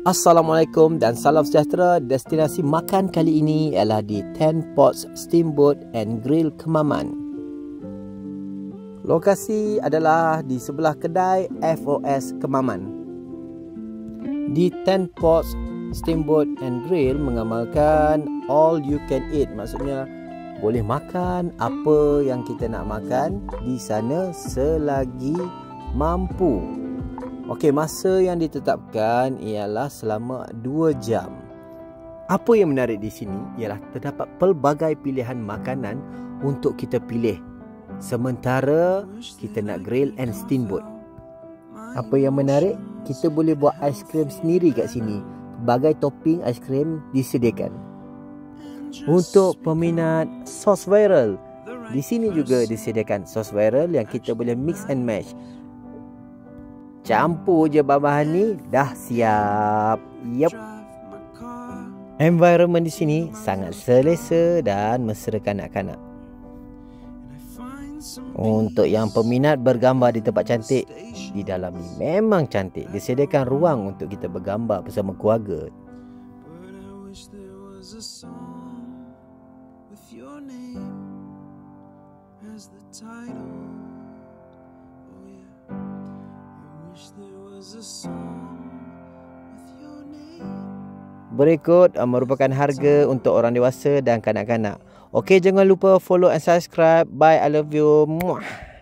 Assalamualaikum dan salam sejahtera. Destinasi makan kali ini ialah di 10 Pots Steamboat and Grill Kemaman. Lokasi adalah di sebelah kedai FOS Kemaman. Di 10 Pots Steamboat and Grill mengamalkan all you can eat. Maksudnya boleh makan apa yang kita nak makan di sana selagi mampu. Okey, masa yang ditetapkan ialah selama 2 jam. Apa yang menarik di sini ialah terdapat pelbagai pilihan makanan untuk kita pilih sementara kita nak grill and steamboat. Apa yang menarik, kita boleh buat aiskrim sendiri kat sini. Pelbagai topping aiskrim disediakan. Untuk peminat sos viral, di sini juga disediakan sos viral yang kita boleh mix and match. Campur je bahan ni, dah siap. Yup. Environment di sini sangat selesa dan mesra kanak-kanak. Untuk yang peminat bergambar di tempat cantik, di dalam ni memang cantik. Disediakan ruang untuk kita bergambar bersama keluarga. Berikut merupakan harga untuk orang dewasa dan kanak-kanak. Okey, jangan lupa follow and subscribe. Bye, I love you. Muah.